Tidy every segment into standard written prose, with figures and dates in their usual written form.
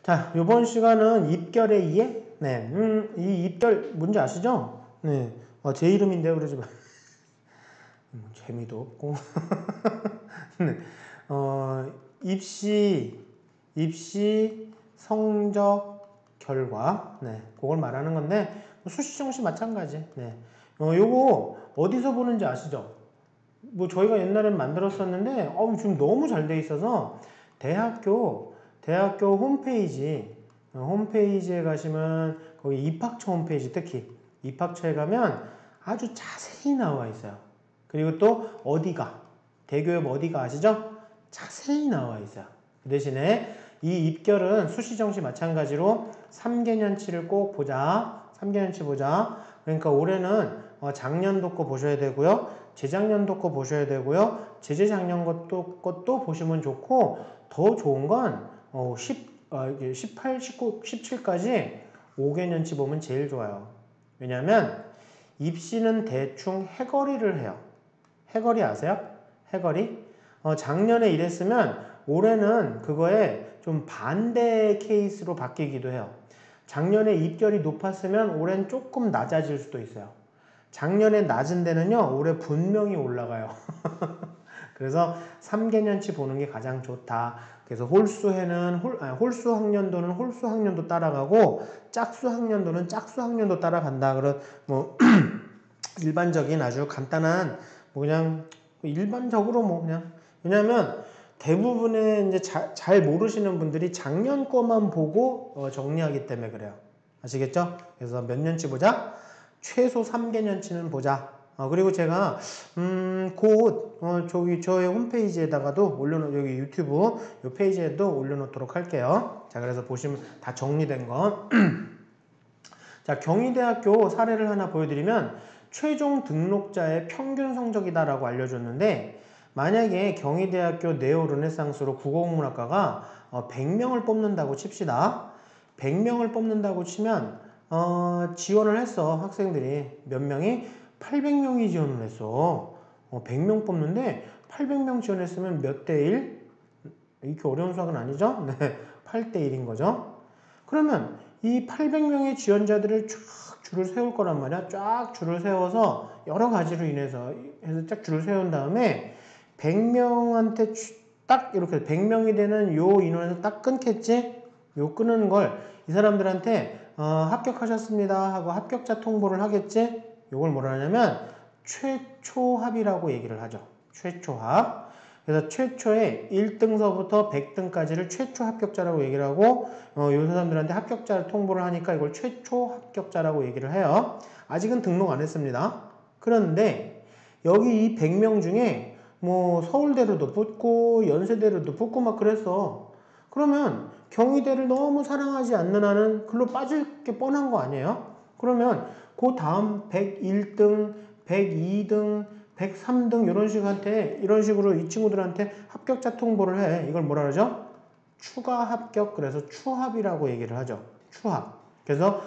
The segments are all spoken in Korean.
자, 요번 시간은 입결의 이해? 네, 이 입결 뭔지 아시죠? 네, 제 이름인데요, 그러지 마. 재미도 없고. 네, 입시 성적 결과, 네, 그걸 말하는 건데 수시 정시 마찬가지. 네, 요거 어디서 보는지 아시죠? 뭐 저희가 옛날엔 만들었었는데 지금 너무 잘 돼 있어서 대학교 홈페이지에 가시면 거기 입학처 홈페이지, 특히 입학처에 가면 아주 자세히 나와 있어요. 그리고 또 대교협 어디가 아시죠? 자세히 나와 있어요. 그 대신에 이 입결은 수시정시 마찬가지로 3개년치를 꼭 보자. 3개년치 보자. 그러니까 올해는 작년도 거 보셔야 되고요. 재작년도 거 보셔야 되고요. 재재작년 것도 보시면 좋고, 더 좋은 건 18, 19, 17까지 5개년치 보면 제일 좋아요. 왜냐하면 입시는 대충 해거리를 해요. 해거리 아세요? 해거리? 작년에 이랬으면 올해는 그거에 좀 반대 케이스로 바뀌기도 해요. 작년에 입결이 높았으면 올해는 조금 낮아질 수도 있어요. 작년에 낮은 데는요, 올해 분명히 올라가요. 그래서 3개년치 보는 게 가장 좋다. 그래서 홀수 학년도는 홀수 학년도 따라가고, 짝수 학년도는 짝수 학년도 따라간다. 일반적인 아주 간단한, 그냥, 일반적으로 그냥, 왜냐면 대부분의 이제 잘 모르시는 분들이 작년 거만 보고 정리하기 때문에 그래요. 아시겠죠? 그래서 몇 년치 보자? 최소 3개년치는 보자. 그리고 제가 곧 저희 홈페이지에다가도 여기 유튜브 요 페이지에도 올려놓도록 할게요. 자, 그래서 보시면 다 정리된 거. 자, 경희대학교 사례를 하나 보여드리면 최종 등록자의 평균 성적이다라고 알려줬는데, 만약에 경희대학교 네오르네상스로 국어국문학과가 100명을 뽑는다고 칩시다. 100명을 뽑는다고 치면 지원을 했어. 학생들이 몇 명이? 800명이 지원을 했어. 100명 뽑는데 800명 지원했으면 몇 대 1? 이렇게 어려운 수학은 아니죠? 네, 8대 1인 거죠. 그러면 이 800명의 지원자들을 쫙 줄을 세울 거란 말이야. 쫙 줄을 세워서 여러 가지로 인해서 해서 쫙 줄을 세운 다음에 100명한테 딱 이렇게 100명이 되는 요 인원에서 딱 끊겠지? 요 끊는 걸 이 사람들한테 합격하셨습니다 하고 합격자 통보를 하겠지? 요걸 뭐라 하냐면 최초합이라고 얘기를 하죠. 최초합. 그래서 최초의 1등서부터 100등까지를 최초 합격자라고 얘기를 하고 요 사람들한테 합격자를 통보를 하니까 이걸 최초 합격자라고 얘기를 해요. 아직은 등록 안 했습니다. 그런데 여기 이 100명 중에 뭐 서울대로도 붙고 연세대로도 붙고 막 그랬어. 그러면 경희대를 너무 사랑하지 않는 한은 글로 빠질 게 뻔한 거 아니에요? 그러면 그 다음 101등, 102등, 103등 이런 식으로 이 친구들한테 합격자 통보를 해. 이걸 뭐라 그러죠? 추가 합격. 그래서 추합이라고 얘기를 하죠. 추합. 그래서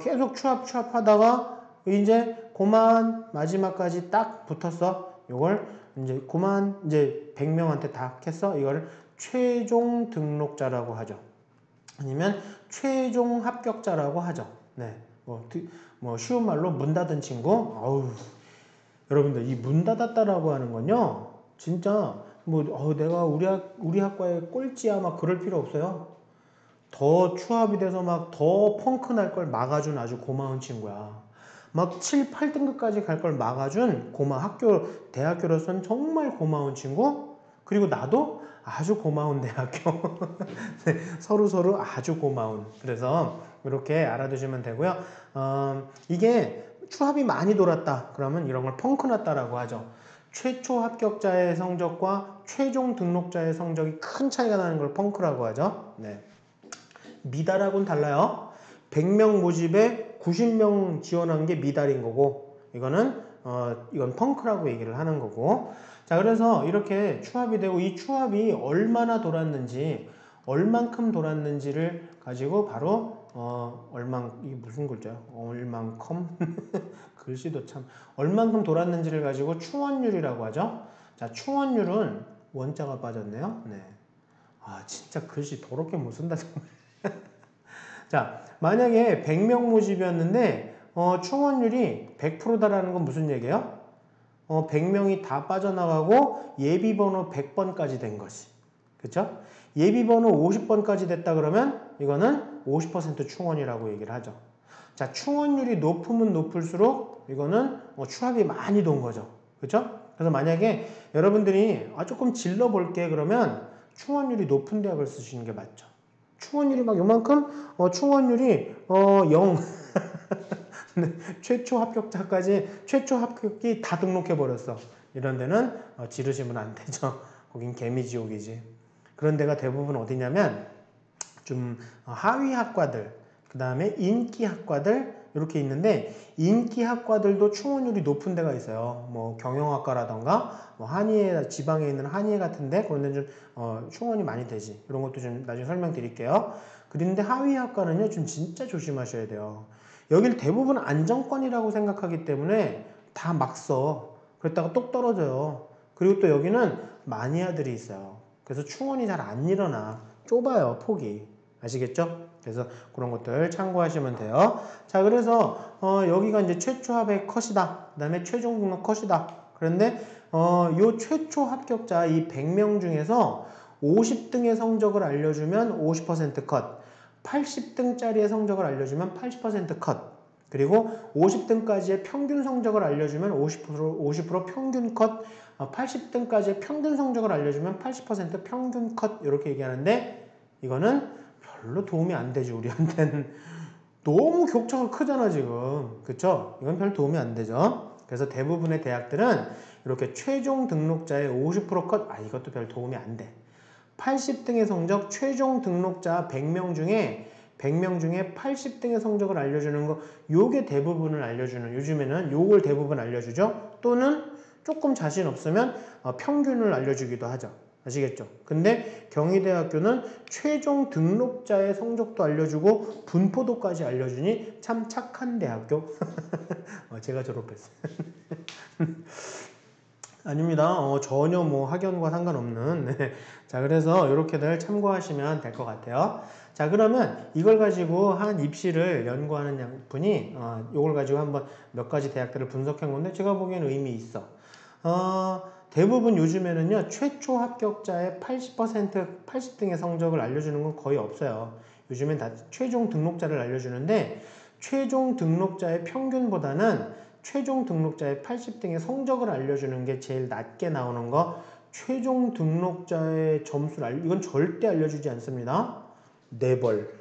계속 추합 하다가 이제 그만 마지막까지 딱 붙었어. 이걸 이제 그만 이제 100명한테 다 했어. 이걸 최종 등록자라고 하죠. 아니면 최종 합격자라고 하죠. 네. 쉬운 말로 문 닫은 친구. 여러분들 이 문 닫았다라고 하는 건요. 진짜 내가 우리 학과에 꼴찌야 막 그럴 필요 없어요. 더 추합이 돼서 막 더 펑크 날 걸 막아준 아주 고마운 친구야. 막 7, 8등급까지 갈 걸 막아준 대학교로서는 정말 고마운 친구. 그리고 나도 아주 고마운 대학교. 네, 서로 아주 고마운. 그래서 이렇게 알아두시면 되고요. 이게 추합이 많이 돌았다. 그러면 이런 걸 펑크 났다라고 하죠. 최초 합격자의 성적과 최종 등록자의 성적이 큰 차이가 나는 걸 펑크라고 하죠. 네. 미달하고는 달라요. 100명 모집에 90명 지원한 게 미달인 거고, 이건 펑크라고 얘기를 하는 거고. 자, 그래서 이렇게 추합이 되고, 이 추합이 얼마나 돌았는지, 얼만큼 돌았는지를 가지고 바로 이게 무슨 글자야? 얼만큼? 글씨도 참. 얼만큼 돌았는지를 가지고 추원율이라고 하죠. 자, 추원율은 원자가 빠졌네요. 네. 진짜 글씨 더럽게 못 쓴다, 정말. 자, 만약에 100명 모집이었는데 충원율이 100%다라는 건 무슨 얘기예요? 100명이 다 빠져나가고 예비번호 100번까지 된 것이. 그쵸? 예비번호 50번까지 됐다 그러면 이거는 50% 충원이라고 얘기를 하죠. 자, 충원율이 높으면 높을수록 이거는 추합이 많이 돈 거죠. 그쵸? 그래서 만약에 여러분들이 조금 질러볼게 그러면 충원율이 높은 대학을 쓰시는 게 맞죠. 충원율이 막 요만큼 충원율이 0 최초 합격자까지 최초 합격이 다 등록해 버렸어. 이런 데는 지르시면 안 되죠. 거긴 개미지옥이지. 그런 데가 대부분 어디냐면 좀 하위 학과들, 그 다음에 인기 학과들 이렇게 있는데 인기 학과들도 충원율이 높은 데가 있어요. 뭐 경영학과라던가 뭐 한의회, 지방에 있는 한의회 같은데 그런 데는 좀 충원이 많이 되지. 이런 것도 좀 나중에 설명드릴게요. 그런데 하위 학과는요 좀 진짜 조심하셔야 돼요. 여길 대부분 안정권이라고 생각하기 때문에 다 막 써. 그랬다가 똑 떨어져요. 그리고 또 여기는 마니아들이 있어요. 그래서 충원이 잘 안 일어나. 좁아요, 폭이. 아시겠죠? 그래서 그런 것들 참고하시면 돼요. 자, 그래서 여기가 이제 최초 합의 컷이다. 그 다음에 최종 등록 컷이다. 그런데 요 최초 합격자 이 100명 중에서 50등의 성적을 알려주면 50% 컷, 80등짜리의 성적을 알려주면 80% 컷, 그리고 50등까지의 평균 성적을 알려주면 50% 평균 컷, 80등까지의 평균 성적을 알려주면 80% 평균 컷 이렇게 얘기하는데 이거는 별로 도움이 안 되지 우리한테는. 너무 격차가 크잖아 지금. 그쵸? 이건 별 도움이 안 되죠. 그래서 대부분의 대학들은 이렇게 최종 등록자의 50% 컷, 이것도 별 도움이 안 돼. 80등의 성적 최종 등록자 100명 중에 80등의 성적을 알려주는 거, 요게 대부분을 알려주는, 요즘에는 요걸 대부분 알려주죠. 또는 조금 자신 없으면 평균을 알려주기도 하죠. 아시겠죠? 근데 경희대학교는 최종 등록자의 성적도 알려주고 분포도까지 알려주니 참 착한 대학교. 제가 졸업했어요. 아닙니다. 전혀 뭐 학연과 상관없는. 네. 자, 그래서 이렇게들 참고하시면 될 것 같아요. 자, 그러면 이걸 가지고 한 입시를 연구하는 분이 이걸 가지고 한번 몇 가지 대학들을 분석한 건데 제가 보기에는 의미 있어. 대부분 요즘에는요 최초 합격자의 80등의 성적을 알려주는 건 거의 없어요. 요즘엔 다 최종 등록자를 알려주는데 최종 등록자의 평균보다는 최종 등록자의 80등의 성적을 알려주는 게 제일 낮게 나오는 거. 최종 등록자의 점수를 이건 절대 알려주지 않습니다. 네벌.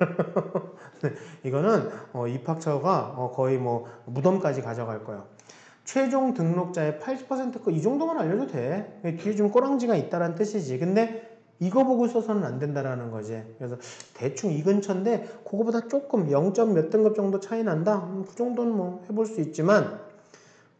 이거는 입학처가 거의 뭐 무덤까지 가져갈 거예요. 최종 등록자의 80% 이 정도만 알려도 돼. 뒤에 좀 꼬랑지가 있다는 뜻이지. 근데 이거 보고 써서는 안 된다라는 거지. 그래서 대충 이 근처인데 그거보다 조금 0점 몇 등급 정도 차이 난다? 그 정도는 뭐 해볼 수 있지만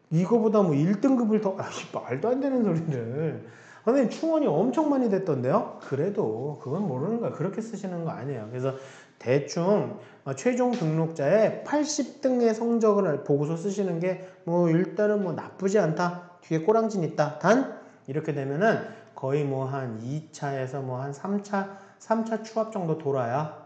이거보다 뭐 1등급을 더 말도 안 되는 소리를. 선생님 충원이 엄청 많이 됐던데요? 그래도 그건 모르는 거야. 그렇게 쓰시는 거 아니에요. 그래서 대충 최종 등록자의 80등의 성적을 보고서 쓰시는 게 뭐 일단은 뭐 나쁘지 않다. 뒤에 꼬랑진 있다. 단 이렇게 되면은 거의 뭐 한 2차에서 뭐 한 3차 추합 정도 돌아야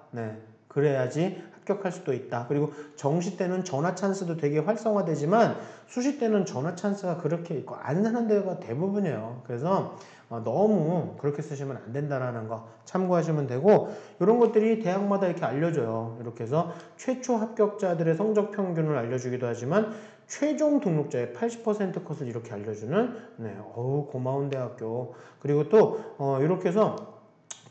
그래야지 합격할 수도 있다. 그리고 정시 때는 전화 찬스도 되게 활성화되지만 수시 때는 전화 찬스가 그렇게 있고 안 하는 데가 대부분이에요. 그래서 너무 그렇게 쓰시면 안 된다라는 거 참고하시면 되고, 이런 것들이 대학마다 이렇게 알려줘요. 이렇게 해서 최초 합격자들의 성적 평균을 알려주기도 하지만 최종 등록자의 80% 컷을 이렇게 알려주는 고마운 대학교. 그리고 또 이렇게 해서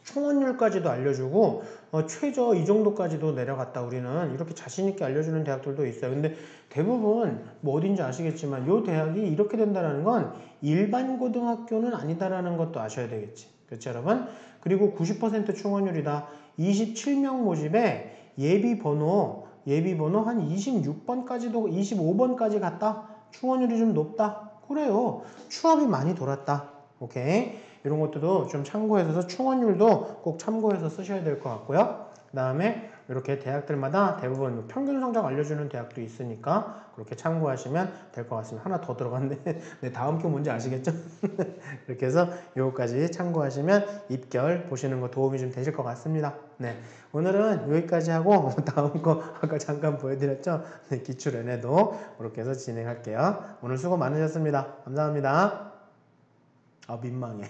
충원율까지도 알려주고 최저 이 정도까지도 내려갔다. 우리는 이렇게 자신있게 알려주는 대학들도 있어요. 근데 대부분 뭐 어딘지 아시겠지만 이 대학이 이렇게 된다는 건 일반 고등학교는 아니다라는 것도 아셔야 되겠지. 그렇죠 여러분? 그리고 90% 충원율이다. 27명 모집에 예비번호 한 26번까지도 25번까지 갔다. 충원율이 좀 높다. 그래요. 추합이 많이 돌았다. 오케이. 이런 것들도 좀 참고해서 충원율도 꼭 참고해서 쓰셔야 될 것 같고요. 그 다음에 이렇게 대학들마다 대부분 평균 성적 알려주는 대학도 있으니까 그렇게 참고하시면 될 것 같습니다. 하나 더 들어갔네. 네, 다음 교 뭔지 아시겠죠? 이렇게 해서 요거까지 참고하시면 입결 보시는 거 도움이 좀 되실 것 같습니다. 네, 오늘은 여기까지 하고 다음 거 아까 잠깐 보여드렸죠? 네, 기출 NA도 그렇게 해서 진행할게요. 오늘 수고 많으셨습니다. 감사합니다. 아, 민망해.